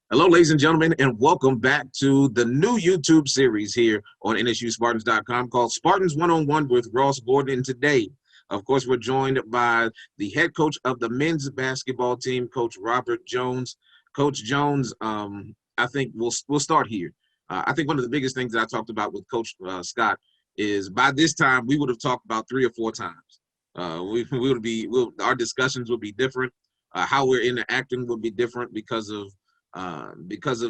Hello, ladies and gentlemen, and welcome back to the new YouTube series here on NSUSpartans.com called Spartans One-on-One with Ross Gordon. And today, of course, we're joined by the head coach of the men's basketball team, Coach Robert Jones. Coach Jones, I think we'll start here. I think one of the biggest things that I talked about with Coach Scott is by this time we would have talked about 3 or 4 times. Our discussions will be different. How we're interacting will be different because of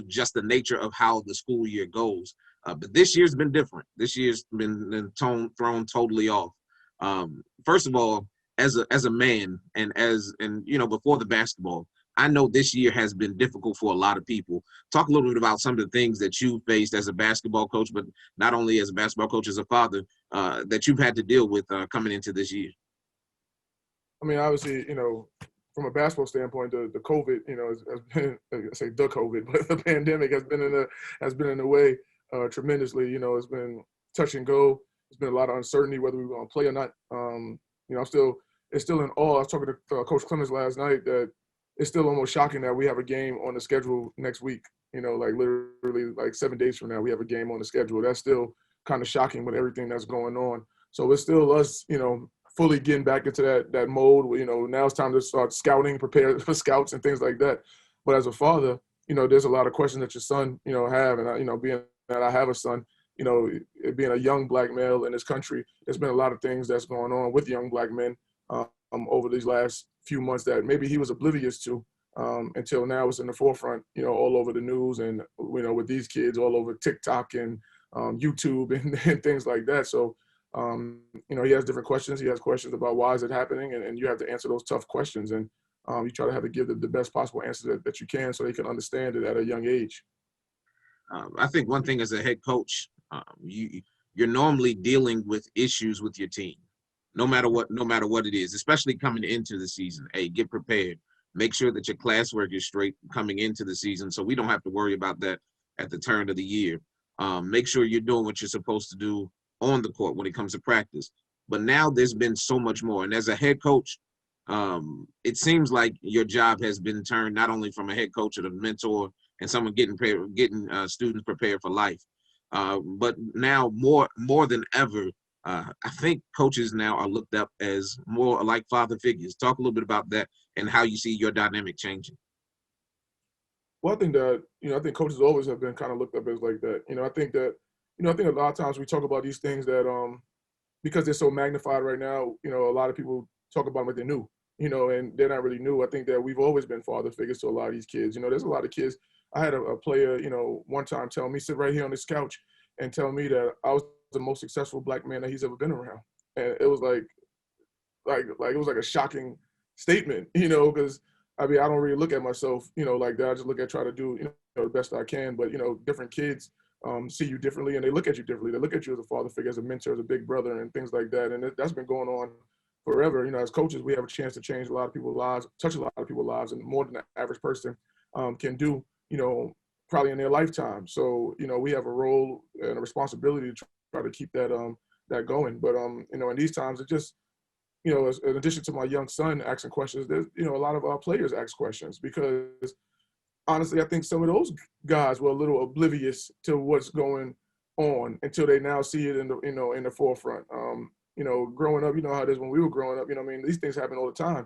just the nature of how the school year goes. But this year's been different. This year's been thrown totally off. First of all, as a man and before the basketball, I know this year has been difficult for a lot of people. Talk a little bit about some of the things that you faced as a basketball coach, but not only as a basketball coach, as a father, that you've had to deal with coming into this year. I mean, obviously, from a basketball standpoint, the COVID, has been, I say the COVID, but the pandemic has been in the way tremendously. It's been touch and go. There's been a lot of uncertainty whether we're going to play or not. It's still in awe. I was talking to Coach Clemens last night that it's still almost shocking that we have a game on the schedule next week. Like literally like 7 days from now, we have a game on the schedule. That's still kind of shocking with everything that's going on. So it's still us, fully getting back into that mode. Now it's time to start scouting, prepare for scouts and things like that. But as a father, there's a lot of questions that your son, have. And, being that I have a son, being a young black male in this country, there's been a lot of things that's going on with young black men over these last few months that maybe he was oblivious to until now it's in the forefront, all over the news and, with these kids all over TikTok and YouTube and things like that. So, he has different questions. He has questions about why is it happening, and you have to answer those tough questions. And you try to have to give the best possible answer that you can so they can understand it at a young age. I think one thing as a head coach, you're normally dealing with issues with your team, no matter what it is, especially coming into the season. Hey, get prepared. Make sure that your classwork is straight coming into the season so we don't have to worry about that at the turn of the year. Make sure you're doing what you're supposed to do on the court when it comes to practice. But now there's been so much more. And as a head coach, it seems like your job has been turned not only from a head coach to a mentor and someone getting students prepared for life, but now more than ever, I think coaches now are looked up as more like father figures. Talk a little bit about that and how you see your dynamic changing. Well, I think that, I think coaches always have been kind of looked up as like that. I think a lot of times we talk about these things that because they're so magnified right now, a lot of people talk about them like they're new, and they're not really new. I think that we've always been father figures to a lot of these kids. There's a lot of kids. I had a player, one time tell me, sit right here on this couch and tell me that I was the most successful black man that he's ever been around. And it was like it was like a shocking statement, because I mean, I don't really look at myself, like that. I just try to do, the best I can. But, different kids see you differently and they look at you differently. They look at you as a father figure, as a mentor, as a big brother and things like that. And that's been going on forever. As coaches, we have a chance to change a lot of people's lives, touch a lot of people's lives, and more than the average person can do, probably in their lifetime. So, we have a role and a responsibility to try to keep that going. But, in these times, it just, in addition to my young son asking questions, there's, a lot of our players ask questions because honestly, I think some of those guys were a little oblivious to what's going on until they now see it in the forefront. Growing up, how it is when we were growing up. These things happen all the time,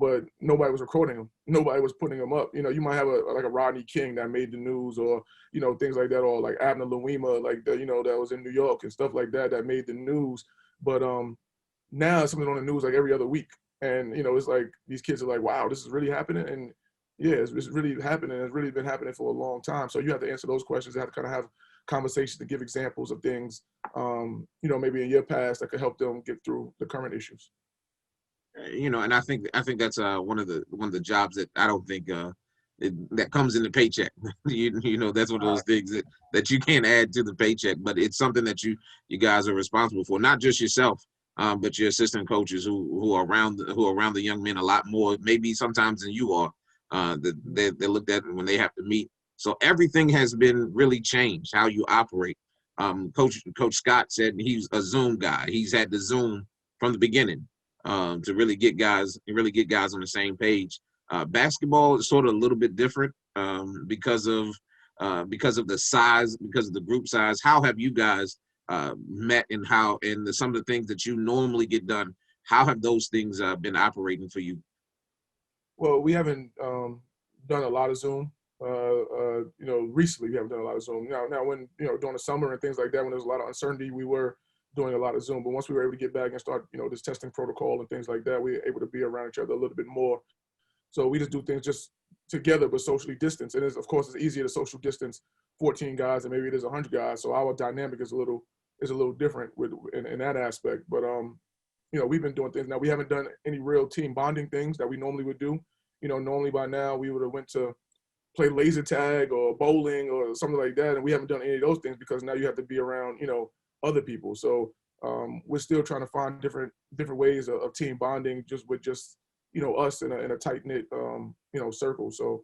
but nobody was recording them. Nobody was putting them up. You might have a Rodney King that made the news, or things like that, or like Abner Louima, like that was in New York and stuff like that made the news. But now it's something on the news like every other week, and it's like these kids are like, wow, this is really happening. And yeah, it's really happening. It's really been happening for a long time. So you have to answer those questions. You have to kind of have conversations to give examples of things, maybe in your past that could help them get through the current issues. And I think that's one of the jobs that I don't think that comes in the paycheck. That's one of those things that you can't add to the paycheck, but it's something that you guys are responsible for, not just yourself, but your assistant coaches who are around the young men a lot more, maybe sometimes than you are. They're looked at when they have to meet. So everything has been really changed, how you operate. Coach Scott said he's a Zoom guy. He's had the Zoom from the beginning to really get guys on the same page. Basketball is sort of a little bit different. because of the size, because of the group size? How have you guys met, and some of the things that you normally get done, how have those things been operating for you? Well, we haven't done a lot of Zoom. Recently we haven't done a lot of Zoom. Now when during the summer and things like that, when there was a lot of uncertainty, we were doing a lot of Zoom. But once we were able to get back and start, this testing protocol and things like that, we were able to be around each other a little bit more. So we just do things just together, but socially distanced. And of course, it's easier to social distance 14 guys and maybe it is 100 guys. So our dynamic is a little different in that aspect. But we've been doing things. Now we haven't done any real team bonding things that we normally would do. Normally by now we would have went to play laser tag or bowling or something like that, and we haven't done any of those things because now you have to be around other people. So we're still trying to find different ways of team bonding just with us in a tight knit circle. So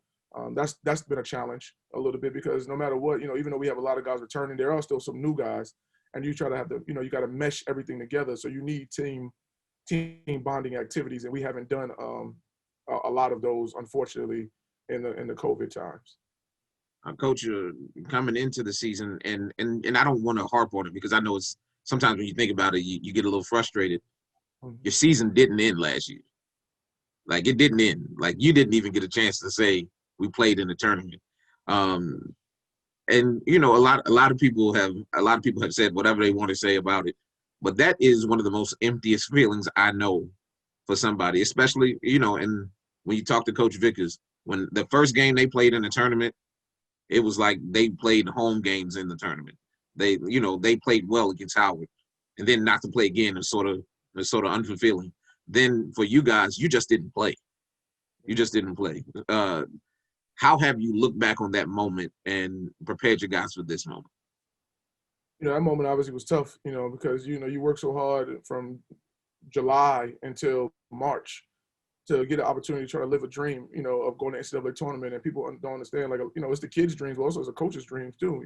that's been a challenge a little bit because no matter what, even though we have a lot of guys returning, there are still some new guys, and you try to have you got to mesh everything together. So you need team bonding activities, and we haven't done a lot of those, unfortunately, in the COVID times. Coach, coming into the season, and I don't want to harp on it because I know it's sometimes when you think about it, you get a little frustrated. Mm-hmm. Your season didn't end last year. Like, it didn't end. Like, you didn't even get a chance to say we played in the tournament. And a lot of people have said whatever they want to say about it, but that is one of the most emptiest feelings I know for somebody, especially and when you talk to Coach Vickers, when the first game they played in the tournament, it was like they played home games in the tournament. They played well against Howard, and then not to play again is sort of unfulfilling. Then for you guys, you just didn't play. You just didn't play. How have you looked back on that moment and prepared your guys for this moment? That moment obviously was tough, because you work so hard from July until March to get an opportunity to try to live a dream, of going to NCAA tournament, and people don't understand, like, it's the kids' dreams, but also it's a coach's dreams too.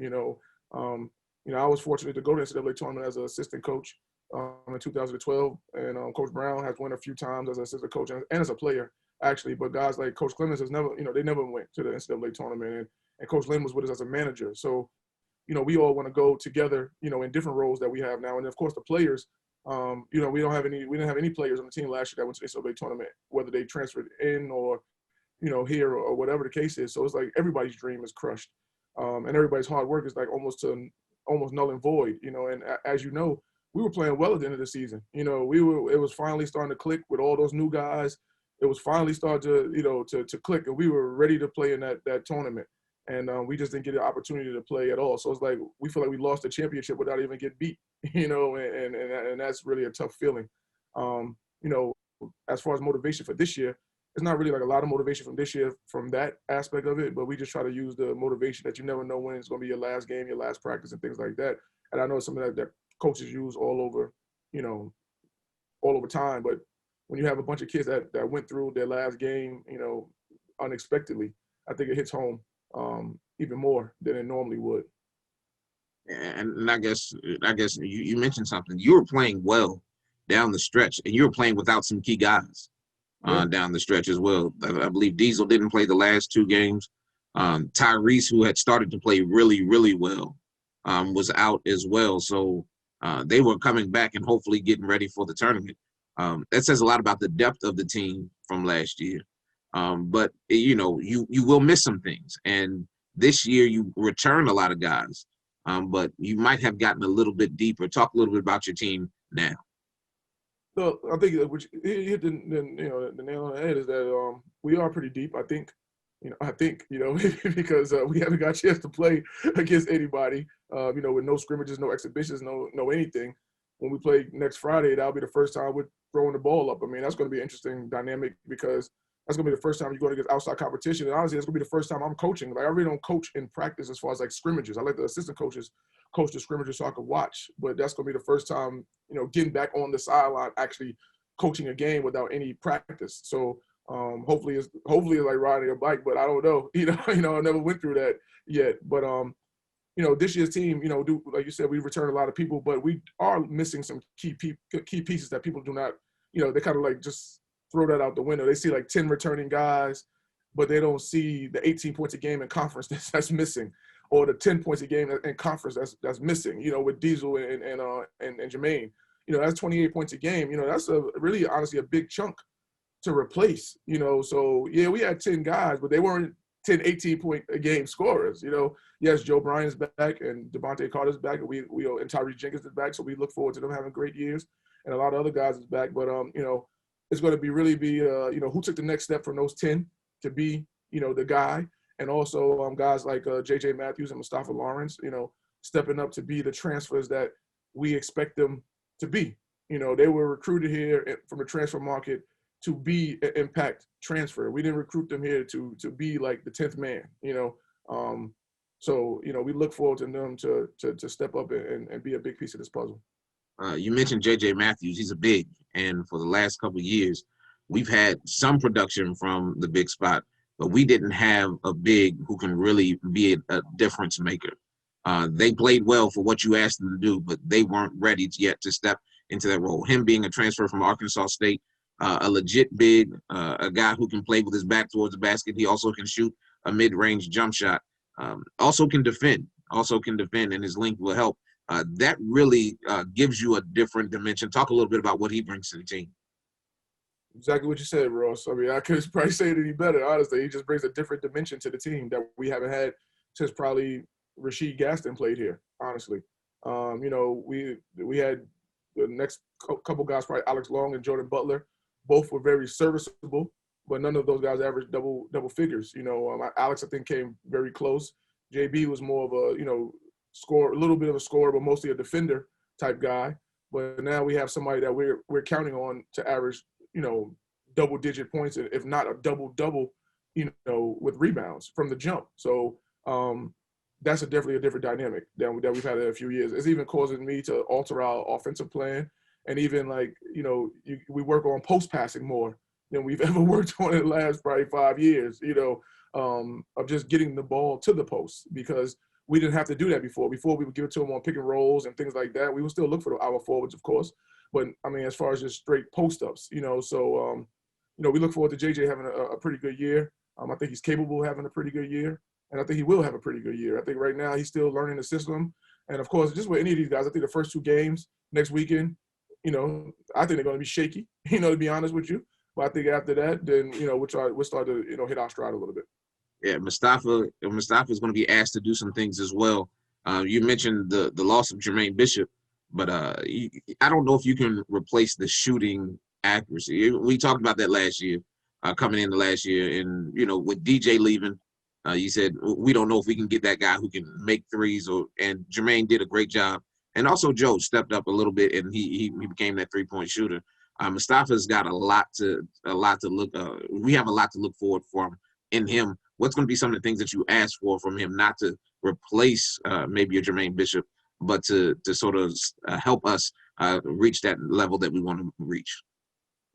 I was fortunate to go to NCAA tournament as an assistant coach in 2012, and Coach Brown has won a few times as an assistant coach and as a player, actually. But guys like Coach Clemens has never, they never went to the NCAA tournament, and Coach Lynn was with us as a manager. So, we all want to go together, in different roles that we have now, and of course the players. We didn't have any players on the team last year that went to the NCAA tournament, whether they transferred in or, here or whatever the case is. So it's like everybody's dream is crushed, and everybody's hard work is like almost null and void. And as you know, we were playing well at the end of the season. It was finally starting to click with all those new guys. It was finally starting to click, and we were ready to play in that tournament. And we just didn't get the opportunity to play at all. So it's like we feel like we lost the championship without even getting beat, and that's really a tough feeling. As far as motivation for this year, it's not really like a lot of motivation from this year from that aspect of it, but we just try to use the motivation that you never know when it's going to be your last game, your last practice, and things like that. And I know it's something that coaches use all over time. But when you have a bunch of kids that went through their last game, unexpectedly, I think it hits home even more than it normally would. And I guess you mentioned something. You were playing well down the stretch, and you were playing without some key guys down the stretch as well. I believe Diesel didn't play the last two games. Tyrese, who had started to play really, really well, was out as well. So they were coming back and hopefully getting ready for the tournament. That says a lot about the depth of the team from last year. But you will miss some things, and this year you return a lot of guys, but you might have gotten a little bit deeper. Talk a little bit about your team now. So I think which hit the nail on the head is that we are pretty deep. I think because we haven't got a chance to play against anybody, with no scrimmages, no exhibitions, no anything. When we play next Friday, that'll be the first time we're throwing the ball up. I mean, that's going to be an interesting dynamic because that's going to be the first time you're going against outside competition. And honestly, it's going to be the first time I'm coaching. Like, I really don't coach in practice as far as like scrimmages. I let the assistant coaches coach the scrimmages so I can watch. But that's going to be the first time, getting back on the sideline, actually coaching a game without any practice. So hopefully it's like riding a bike, but I don't know. I never went through that yet. But this year's team, like you said, we return a lot of people, but we are missing some key pieces that people do not, they kind of like just throw that out the window. They see like 10 returning guys, but they don't see the 18 points a game in conference that's missing, or the 10 points a game in conference that's missing. You know, with Diesel and Jermaine, you know, that's 28 points a game. You know, that's a really honestly a big chunk to replace. You know, so yeah, we had 10 guys, but they weren't 10, 18 point a game scorers. You know, yes, Joe Bryant's back and Devontae Carter's back, and and Tyrese Jenkins is back, so we look forward to them having great years, and a lot of other guys is back. But you know, it's going to be you know, who took the next step from those 10 to be, you know, the guy, and also guys like J.J. Matthews and Mustafa Lawrence, you know, stepping up to be the transfers that we expect them to be. You know, they were recruited here from the transfer market to be an impact transfer. We didn't recruit them here to be like the 10th man, you know. So, you know, we look forward to them to step up and be a big piece of this puzzle. You mentioned J.J. Matthews. He's a big, and for the last couple of years, we've had some production from the big spot, but we didn't have a big who can really be a difference maker. They played well for what you asked them to do, but they weren't ready yet to step into that role. Him being a transfer from Arkansas State, a legit big, a guy who can play with his back towards the basket. He also can shoot a mid-range jump shot. Also can defend, and his length will help. That really gives you a different dimension. Talk a little bit about what he brings to the team. Exactly what you said, Ross. I mean, I could probably say it any better, honestly. He just brings a different dimension to the team that we haven't had since probably Rasheed Gaston played here, honestly. You know, we had the next couple guys, probably Alex Long and Jordan Butler. Both were very serviceable, but none of those guys averaged double figures. You know, Alex, I think, came very close. JB was more of a, you know, a little bit of a scorer, but mostly a defender type guy. But now we have somebody that we're counting on to average, you know, double-digit points, if not a double-double, you know, with rebounds from the jump. So that's definitely a different dynamic that we've had in a few years. It's even causing me to alter our offensive plan, and even like, you know, we work on post passing more than we've ever worked on in the last probably 5 years. You know, of just getting the ball to the post, because we didn't have to do that before. Before, we would give it to them on pick and rolls and things like that. We would still look for our forwards, of course. But, I mean, as far as just straight post-ups, you know, so, you know, we look forward to JJ having a pretty good year. I think he's capable of having a pretty good year, and I think he will have a pretty good year. I think right now he's still learning the system. And, of course, just with any of these guys, I think the first 2 games next weekend, you know, I think they're going to be shaky, you know, to be honest with you. But I think after that, then, you know, we'll start to, you know, hit our stride a little bit. Yeah, Mustafa is going to be asked to do some things as well. You mentioned the loss of Jermaine Bishop, but I don't know if you can replace the shooting accuracy. We talked about that last year, coming into last year, and you know, with DJ leaving, you said we don't know if we can get that guy who can make threes. And Jermaine did a great job, and also Joe stepped up a little bit, and he became that 3-point shooter. Mustafa's got a lot to look. We have a lot to look forward from in him. What's going to be some of the things that you ask for from him, not to replace maybe a Jermaine Bishop, but to sort of help us reach that level that we want to reach?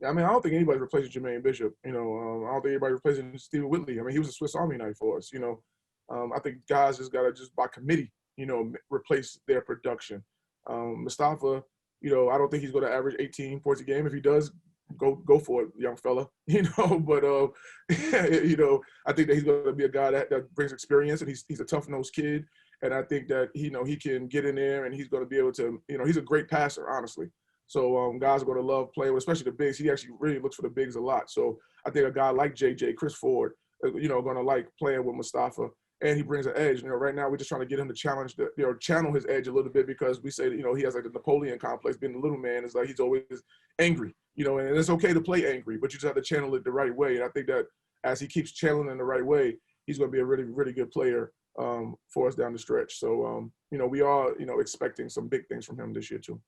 Yeah, I mean, I don't think anybody's replacing Jermaine Bishop. You know, I don't think anybody's replacing Stephen Whitley. I mean, he was a Swiss Army knife for us. You know, I think guys just got to just by committee, you know, replace their production. Mustafa, you know, I don't think he's going to average 18 points a game. If he does, go for it, young fella. You know, but you know, I think that he's going to be a guy that brings experience, and he's a tough-nosed kid. And I think that he can get in there, and he's going to be able to, you know, he's a great passer, honestly. So guys are going to love playing with, especially the bigs. He actually really looks for the bigs a lot. So I think a guy like JJ, Chris Ford, you know, going to like playing with Mustafa, and he brings an edge. You know, right now we're just trying to get him to channel his edge a little bit, because we say, you know, he has like the Napoleon complex. Being the little man is like he's always angry, you know, and it's okay to play angry, but you just have to channel it the right way. And I think that as he keeps channeling in the right way, he's going to be a really, really good player for us down the stretch. So, you know, we are, you know, expecting some big things from him this year too.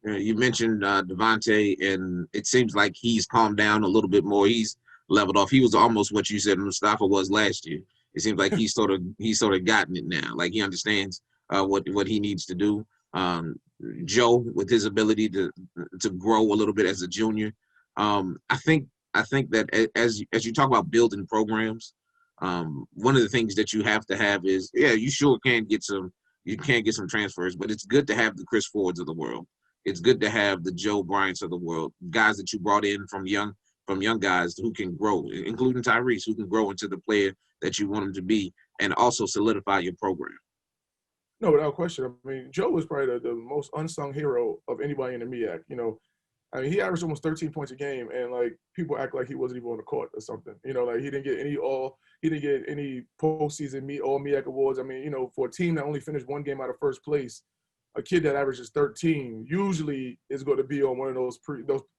You mentioned Devontae, and it seems like he's calmed down a little bit more. He's leveled off. He was almost what you said Mustafa was last year. It seems like he's sort of gotten it now. Like he understands what he needs to do. Joe, with his ability to grow a little bit as a junior, I think that as you talk about building programs, one of the things that you have to have is, yeah, you sure can get some transfers, but it's good to have the Chris Fords of the world. It's good to have the Joe Bryants of the world, guys that you brought in from young from young guys who can grow, including Tyrese, who can grow into the player that you want him to be, and also solidify your program. No, without question. I mean, Joe was probably the most unsung hero of anybody in the MEAC. I mean, he averaged almost 13 points a game, and like people act like he wasn't even on the court or something. Like he didn't get any postseason all MEAC awards. I mean, for a team that only finished one game out of first place, a kid that averages 13 usually is going to be on one of those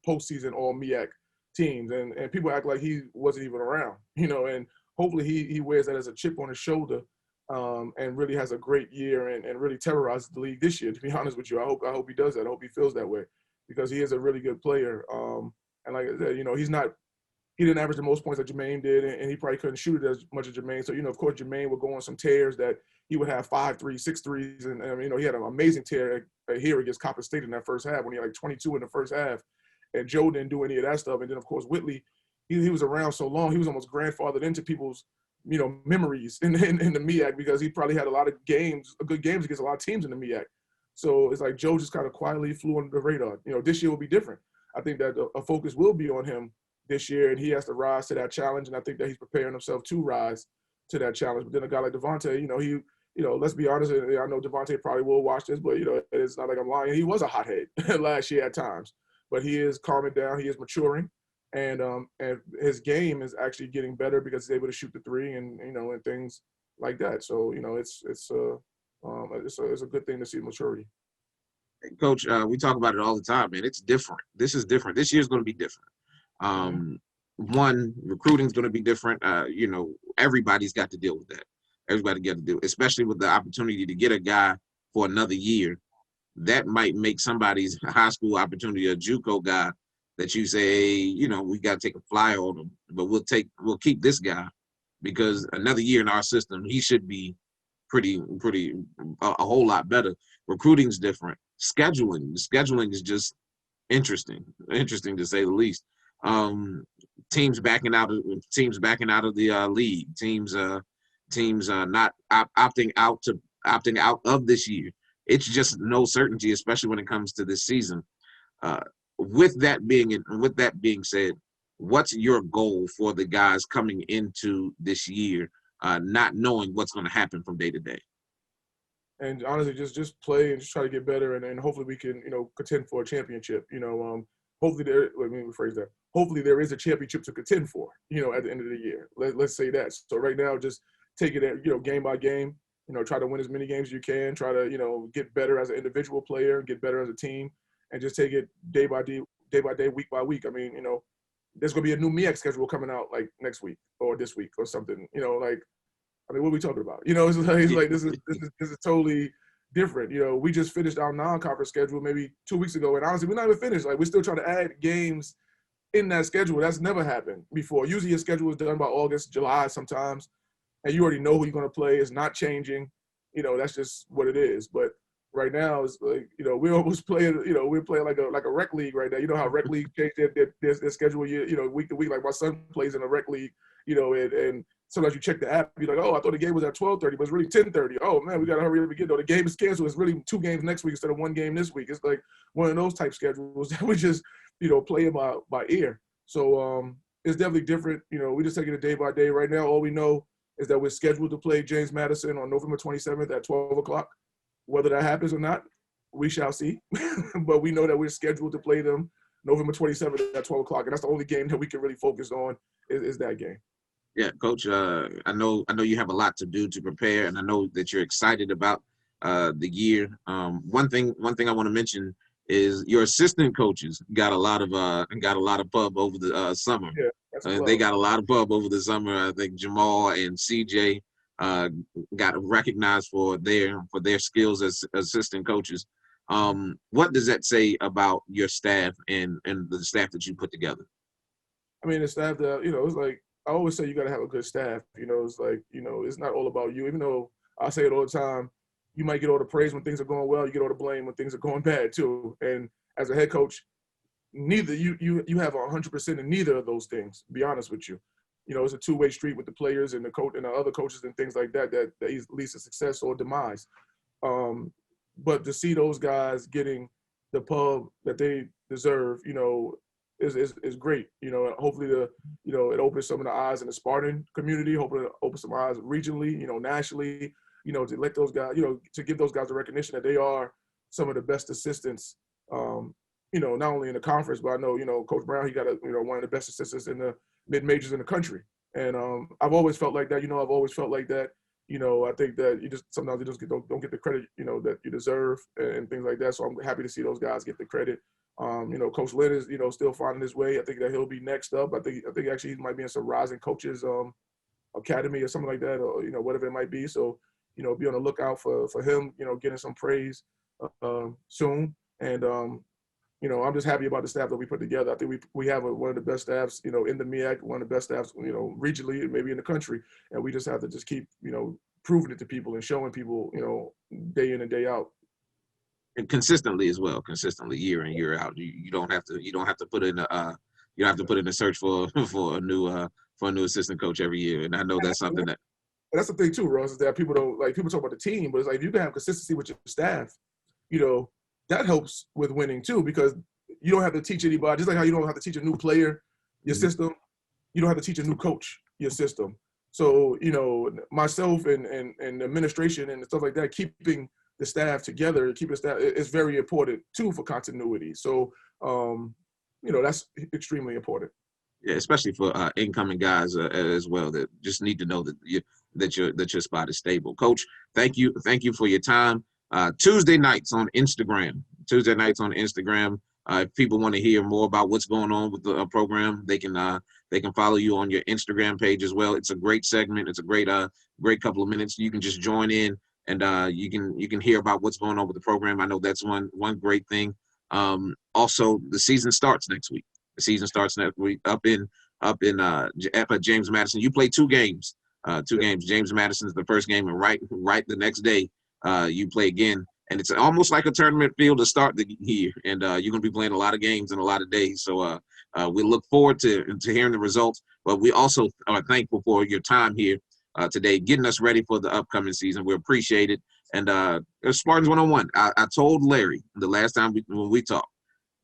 postseason all MEAC teams, and people act like he wasn't even around. And hopefully he wears that as a chip on his shoulder. And really has a great year and really terrorizes the league this year. To be honest with you, I hope he does that. I hope he feels that way because he is a really good player. And like I said, he didn't average the most points that Jermaine did, and he probably couldn't shoot it as much as Jermaine. So of course, Jermaine would go on some tears that he would have 5 threes, 6 threes, and he had an amazing tear here against Copper State in that first half when he had like 22 in the first half, and Joe didn't do any of that stuff. And then of course Whitley, he was around so long, he was almost grandfathered into people's memories in the MEAC because he probably had a lot of good games against a lot of teams in the MEAC. So it's like Joe just kind of quietly flew under the radar. This year will be different. I think that a focus will be on him this year, and he has to rise to that challenge. And I think that he's preparing himself to rise to that challenge. But then a guy like Devontae, let's be honest. I know Devontae probably will watch this, but it's not like I'm lying. He was a hothead last year at times, but he is calming down. He is maturing. And his game is actually getting better because he's able to shoot the three and things like that. So it's a good thing to see maturity. Coach, we talk about it all the time, man. It's different. This is different. This year's going to be different. One, recruiting is going to be different. Everybody's got to deal with that. Everybody got to do, especially with the opportunity to get a guy for another year. That might make somebody's high school opportunity a JUCO guy that you say, we got to take a flyer on him, but we'll keep this guy because another year in our system, he should be a whole lot better. Recruiting's different. Scheduling is just interesting to say the least. Teams backing out of the league. Teams not opting out of this year. It's just no certainty, especially when it comes to this season. With that being said, what's your goal for the guys coming into this year, not knowing what's going to happen from day to day? And honestly, just play and just try to get better, and hopefully we can, contend for a championship. Hopefully let me rephrase that. Hopefully there is a championship to contend for, at the end of the year. Let's say that. So right now, just take it, game by game. Try to win as many games as you can. Try to, get better as an individual player, get better as a team. And just take it day by day, week by week. I mean, there's going to be a new MEAC schedule coming out like next week or this week or something. What are we talking about? It's like this is totally different. We just finished our non-conference schedule maybe 2 weeks ago, and honestly, we're not even finished. Like we're still trying to add games in that schedule. That's never happened before. Usually, your schedule is done by August, July sometimes, and you already know who you're going to play. It's not changing. That's just what it is. But right now, it's like, we're almost playing, we're playing like a rec league right now. You know how rec league changed their schedule, week to week. Like my son plays in a rec league, and sometimes you check the app, you're like, oh, I thought the game was at 12:30, but it's really 10:30. Oh man, we got to hurry up and get there. The game is canceled. It's really 2 games next week instead of 1 game this week. It's like one of those type schedules that we just, play by ear. So it's definitely different. We just taking it day by day. Right now, all we know is that we're scheduled to play James Madison on November 27th at 12 o'clock. Whether that happens or not, we shall see. But we know that we're scheduled to play them November 27th at 12 o'clock, and that's the only game that we can really focus on is that game. Yeah, Coach. I know you have a lot to do to prepare, and I know that you're excited about the year. One thing I want to mention is your assistant coaches got a lot of pub over the summer. Yeah, they got a lot of pub over the summer. I think Jamal and CJ got recognized for their skills as assistant coaches. What does that say about your staff and the staff that you put together? I mean, the staff that, it's like, I always say you got to have a good staff. It's like, it's not all about you. Even though I say it all the time, you might get all the praise when things are going well. You get all the blame when things are going bad too. And as a head coach, neither you have 100% in neither of those things, to be honest with you. It's a two-way street with the players and the coach and the other coaches and things like that leads to success or demise. But to see those guys getting the pub that they deserve, is great. You know, and hopefully it opens some of the eyes in the Spartan community. Hopefully it opens some eyes regionally, you know, nationally. You know, to let those guys, you know, to give those guys the recognition that they are some of the best assistants. You know, not only in the conference, but I know, you know, Coach Brown, he got one of the best assistants in the mid majors in the country. And I've always felt like that. You know, I've always felt like that. You know, I think that sometimes you just don't get the credit, you know, that you deserve and things like that. So I'm happy to see those guys get the credit. You know, Coach Lynn is, you know, still finding his way. I think that he'll be next up. I think actually he might be in some rising coaches academy or something like that, or, you know, whatever it might be. So, you know, be on the lookout for him, you know, getting some praise soon. And you know, I'm just happy about the staff that we put together. I think we have one of the best staffs, you know, in the MEAC, one of the best staffs, you know, regionally and maybe in the country. And we just have to just keep, you know, proving it to people and showing people, you know, day in and day out. And consistently as well, consistently year in, year out. You don't have to put in a search for a new assistant coach every year. And I know that's something that. And that's the thing too, Ross, is that people talk about the team, but it's like if you can have consistency with your staff, you know, that helps with winning too, because you don't have to teach anybody. Just like how you don't have to teach a new player your system, you don't have to teach a new coach your system. So, you know, myself and the administration and stuff like that, keeping the staff together, keeping the staff is very important too for continuity. So, you know, that's extremely important. Yeah, especially for incoming guys as well that just need to know that your spot is stable. Coach, thank you for your time. Tuesday nights on Instagram. If people want to hear more about what's going on with the program, they can follow you on your Instagram page as well. It's a great segment. It's a great couple of minutes. You can just join in and you can hear about what's going on with the program. I know that's one great thing. Also, the season starts next week. The season starts next week up in James Madison. You play two games. Games. James Madison's the first game, and right the next day you play again. And it's almost like a tournament field to start the year. And you're going to be playing a lot of games in a lot of days. So we look forward to hearing the results. But we also are thankful for your time here today, getting us ready for the upcoming season. We appreciate it. And Spartans One-on-One. I told Larry the last time when we talked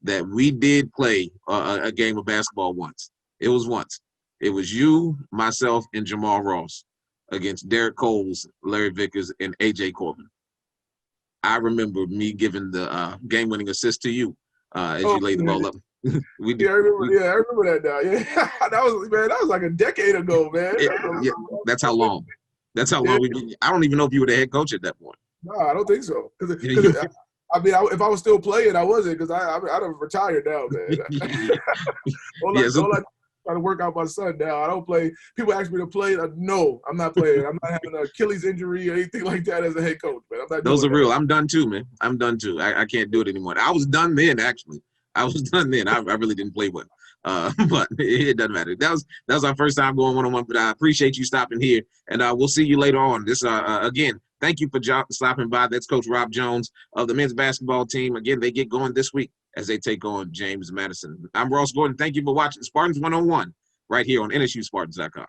that we did play a game of basketball once. It was once. It was you, myself, and Jamal Ross against Derek Coles, Larry Vickers, and A.J. Corbin. I remember me giving the game-winning assist to you as you laid the ball up. I remember that now. Yeah, that was like a decade ago, man. Yeah, that's how long. That's how long we've been. I don't even know if you were the head coach at that point. No, I don't think so. I mean, if I was still playing, I wasn't, because I'd have retired now, man. Trying to work out my son now. I don't play. People ask me to play. No, I'm not playing. I'm not having an Achilles injury or anything like that as a head coach, man. I'm not. Those are real. I'm done too, man. I'm done too. I can't do it anymore. I was done then, actually. I was done then. I really didn't play well. But it doesn't matter. That was our first time going one-on-one. But I appreciate you stopping here, and we'll see you later on. This again. Thank you for stopping by. That's Coach Rob Jones of the men's basketball team. Again, they get going this week as they take on James Madison. I'm Ross Gordon. Thank you for watching Spartans One-on-One right here on NSUSpartans.com.